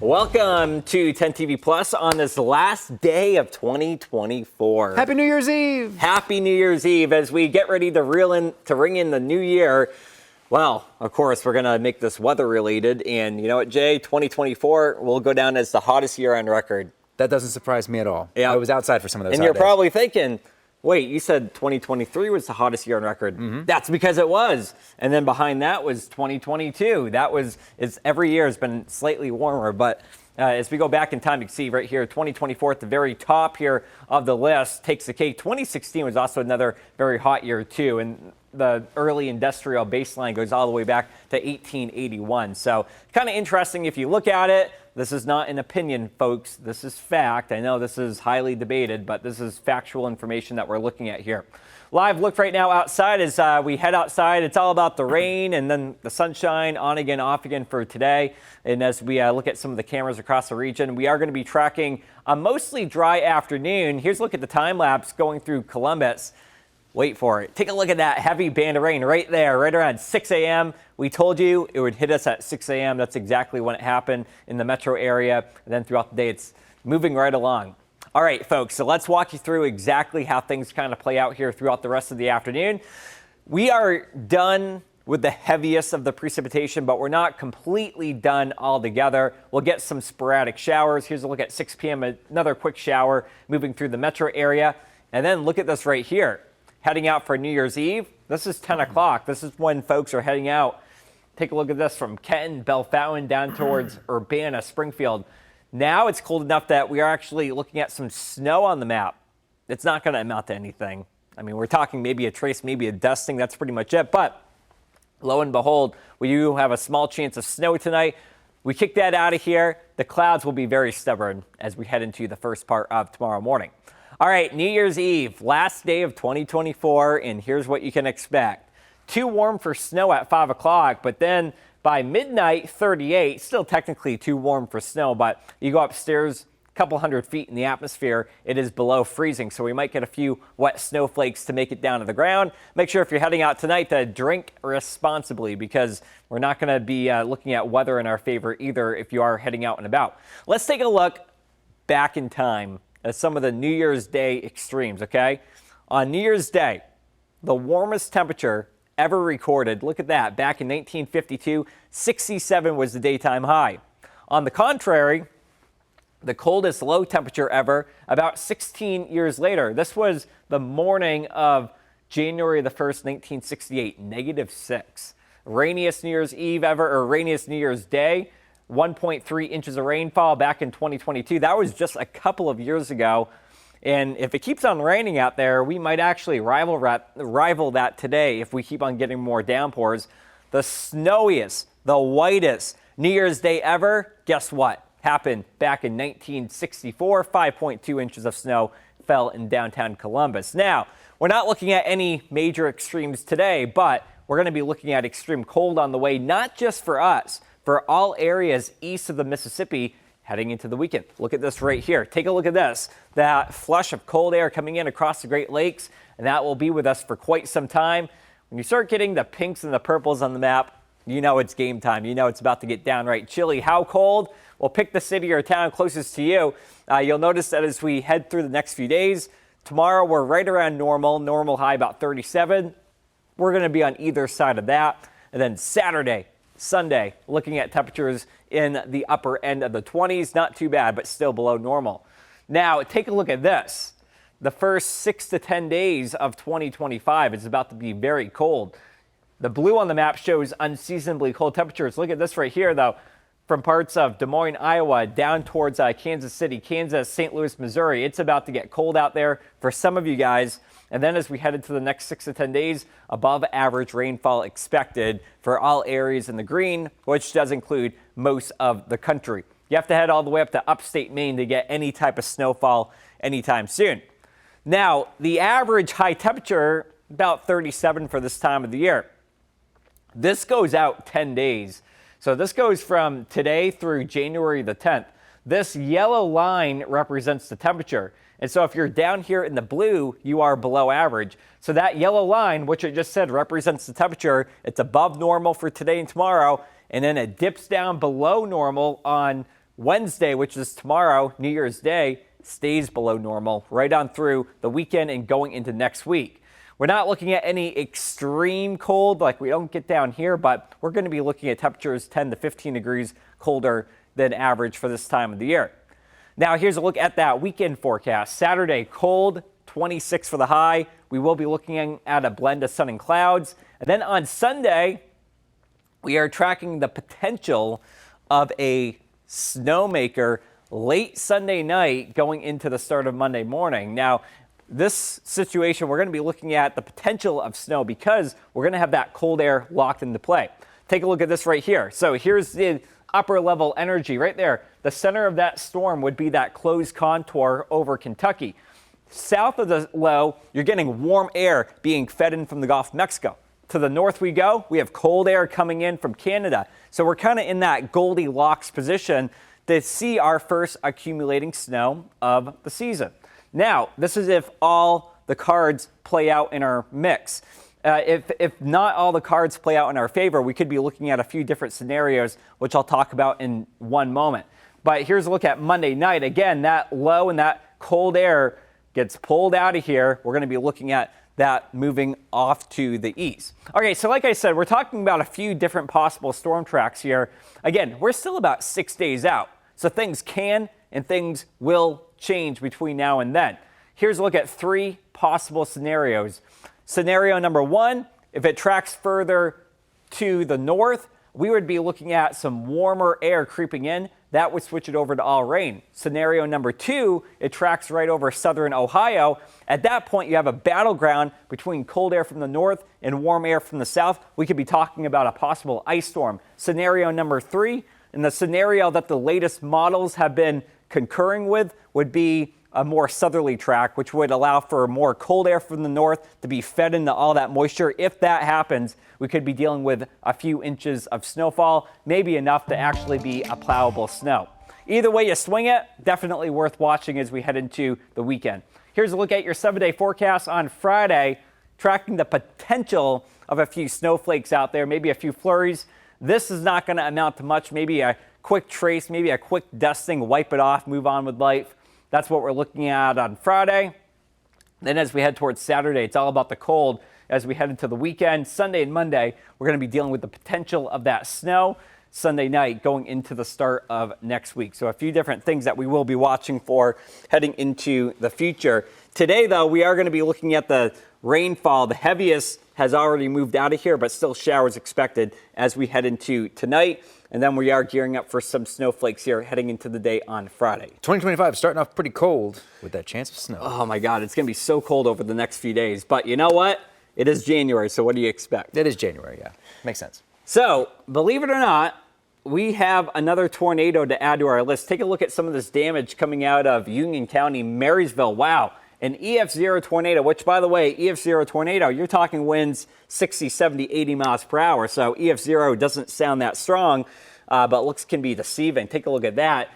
Welcome to 10 TV Plus on this last day of 2024. Happy New Year's Eve! Happy New Year's Eve as we get ready to ring in the new year. Well, of course, we're going to make this weather related. And you know what, Jay? 2024 will go down as the hottest year on record. That doesn't surprise me at all. Yeah. I was outside for some of those And hot you're days. probably thinking, wait, you said 2023 was the hottest year on record. Mm-hmm. That's because it was. And then behind that was 2022. Every year has been slightly warmer. But as we go back in time, you can see right here, 2024 at the very top here of the list takes the cake. 2016 was also another very hot year too. And the early industrial baseline goes all the way back to 1881. So kind of interesting if you look at it. This is not an opinion, folks. This is fact. I know this is highly debated, but this is factual information that we're looking at here. Live look right now outside as we head outside. It's all about the rain and then the sunshine, on again, off again for today. And as we look at some of the cameras across the region, we are going to be tracking a mostly dry afternoon. Here's a look at the time lapse going through Columbus. Wait for it. Take a look at that heavy band of rain right there, right around 6 a.m. We told you it would hit us at 6 a.m. That's exactly when it happened in the metro area. And then throughout the day, it's moving right along. All right, folks, so let's walk you through exactly how things kind of play out here throughout the rest of the afternoon. We are done with the heaviest of the precipitation, but we're not completely done altogether. We'll get some sporadic showers. Here's a look at 6 p.m., another quick shower moving through the metro area. And then look at this right here. Heading out for New Year's Eve. This is 10 o'clock. This is when folks are heading out. Take a look at this from Kenton, Bellefontaine down towards Urbana, Springfield. Now it's cold enough that we are actually looking at some snow on the map. It's not going to amount to anything. I mean, we're talking maybe a trace, maybe a dusting. That's pretty much it. But lo and behold, we do have a small chance of snow tonight. We kick that out of here. The clouds will be very stubborn as we head into the first part of tomorrow morning. All right, New Year's Eve, last day of 2024, and here's what you can expect. Too warm for snow at 5 o'clock, but then by midnight, 38, still technically too warm for snow, but you go upstairs a couple hundred feet in the atmosphere, it is below freezing, so we might get a few wet snowflakes to make it down to the ground. Make sure if you're heading out tonight to drink responsibly because we're not going to be looking at weather in our favor either if you are heading out and about. Let's take a look back in time at some of the New Year's Day extremes, okay? On New Year's Day, the warmest temperature ever recorded, look at that, back in 1952, 67 was the daytime high. On the contrary, the coldest low temperature ever, about 16 years later. This was the morning of January the 1st, 1968, -6. Rainiest New Year's Eve ever, or rainiest New Year's Day, 1.3 inches of rainfall back in 2022. That was just a couple of years ago. And if it keeps on raining out there, we might actually rival that today if we keep on getting more downpours. The snowiest, the whitest New Year's Day ever, guess what? Happened back in 1964. 5.2 inches of snow fell in downtown Columbus. Now, we're not looking at any major extremes today, but we're going to be looking at extreme cold on the way, not just for us, for all areas east of the Mississippi heading into the weekend. Look at this right here. Take a look at this. That flush of cold air coming in across the Great Lakes, and that will be with us for quite some time. When you start getting the pinks and the purples on the map, you know it's game time. You know it's about to get downright chilly. How cold? Well, pick the city or town closest to you. You'll notice that as we head through the next few days, tomorrow we're right around normal high about 37. We're going to be on either side of that. And then Saturday, Sunday, looking at temperatures in the upper end of the 20s. Not too bad, but still below normal. Now, take a look at this. The first 6 to 10 days of 2025 is about to be very cold. The blue on the map shows unseasonably cold temperatures. Look at this right here, though. From parts of Des Moines, Iowa, down towards Kansas City, Kansas, St. Louis, Missouri. It's about to get cold out there for some of you guys. And then as we head into the next 6 to 10 days, above average rainfall expected for all areas in the green, which does include most of the country. You have to head all the way up to upstate Maine to get any type of snowfall anytime soon. Now, the average high temperature, about 37 for this time of the year. This goes out 10 days. So this goes from today through January the 10th. This yellow line represents the temperature. And so if you're down here in the blue, you are below average. So that yellow line, which I just said represents the temperature, it's above normal for today and tomorrow. And then it dips down below normal on Wednesday, which is tomorrow, New Year's Day, stays below normal right on through the weekend and going into next week. We're not looking at any extreme cold like we don't get down here, but we're going to be looking at temperatures 10 to 15 degrees colder than average for this time of the year. Now, here's a look at that weekend forecast. Saturday, cold, 26 for the high. We will be looking at a blend of sun and clouds. And then on Sunday, we are tracking the potential of a snowmaker late Sunday night going into the start of Monday morning. Now, this situation, we're going to be looking at the potential of snow because we're going to have that cold air locked into play. Take a look at this right here. So here's the upper level energy right there. The center of that storm would be that closed contour over Kentucky. South of the low, you're getting warm air being fed in from the Gulf of Mexico. To the north we go, we have cold air coming in from Canada. So we're kind of in that Goldilocks position to see our first accumulating snow of the season. Now, this is if all the cards play out in our mix. If not all the cards play out in our favor, we could be looking at a few different scenarios, which I'll talk about in one moment. But here's a look at Monday night. Again, that low and that cold air gets pulled out of here. We're going to be looking at that moving off to the east. Okay, so like I said, we're talking about a few different possible storm tracks here. Again, we're still about 6 days out, so things can and things will change between now and then. Here's a look at 3 possible scenarios. Scenario number 1, if it tracks further to the north, we would be looking at some warmer air creeping in. That would switch it over to all rain. Scenario number 2, it tracks right over southern Ohio. At that point, you have a battleground between cold air from the north and warm air from the south. We could be talking about a possible ice storm. Scenario number 3, and the scenario that the latest models have been concurring with, would be a more southerly track, which would allow for more cold air from the north to be fed into all that moisture. If that happens, we could be dealing with a few inches of snowfall, maybe enough to actually be a plowable snow. Either way you swing it, definitely worth watching as we head into the weekend. Here's a look at your 7-day forecast on Friday, tracking the potential of a few snowflakes out there, maybe a few flurries. This is not going to amount to much, maybe a quick trace, maybe a quick dusting, wipe it off, move on with life. That's what we're looking at on Friday. Then as we head towards Saturday, it's all about the cold. As we head into the weekend, Sunday and Monday, we're going to be dealing with the potential of that snow Sunday night going into the start of next week. So a few different things that we will be watching for heading into the future. Today, though, we are going to be looking at the rainfall. The heaviest has already moved out of here, but still showers expected as we head into tonight. And then we are gearing up for some snowflakes here heading into the day on Friday. 2025 starting off pretty cold with that chance of snow. Oh my God, it's going to be so cold over the next few days. But you know what? It is January, so what do you expect? It is January, yeah. Makes sense. So, believe it or not, we have another tornado to add to our list. Take a look at some of this damage coming out of Union County, Marysville. Wow. An EF0 tornado, which, by the way, EF0 tornado, you're talking winds 60, 70, 80 miles per hour. So EF0 doesn't sound that strong, but looks can be deceiving. Take a look at that.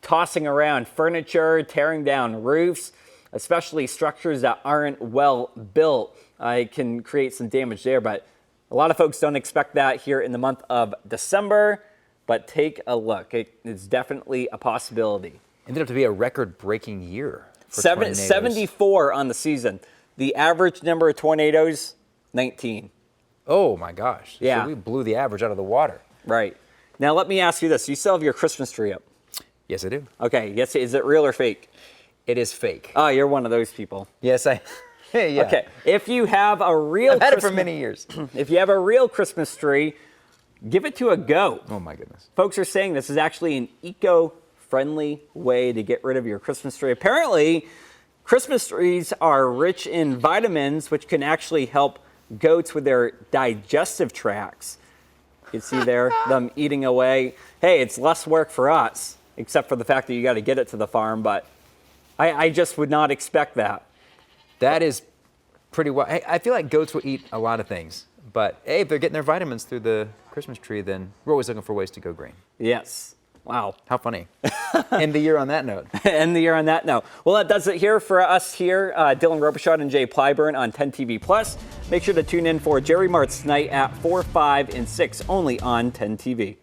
Tossing around furniture, tearing down roofs, especially structures that aren't well built. It can create some damage there, but a lot of folks don't expect that here in the month of December. But take a look. It is definitely a possibility. Ended up to be a record-breaking year. 74 on the season. The average number of tornadoes, 19. Oh my gosh. Yeah. So we blew the average out of the water. Right. Now let me ask you this. You still have your Christmas tree up? Yes, I do. Okay. Yes. Is it real or fake? It is fake. Oh, you're one of those people. Yes, I... yeah. Okay. If you have a real I've had it for many years. If you have a real Christmas tree, give it to a goat. Oh my goodness. Folks are saying this is actually an eco-friendly way to get rid of your Christmas tree. Apparently, Christmas trees are rich in vitamins, which can actually help goats with their digestive tracts. You see there, them eating away. Hey, it's less work for us, except for the fact that you got to get it to the farm, but I just would not expect that. That is pretty well. I feel like goats will eat a lot of things, but hey, if they're getting their vitamins through the Christmas tree, then we're always looking for ways to go green. Yes. Wow. How funny. End the year on that note. End the year on that note. Well, that does it here for us here, Dylan Robichaud and Jay Plyburn on 10 TV Plus. Make sure to tune in for Jerry Martz tonight at 4, 5, and 6, only on 10 TV.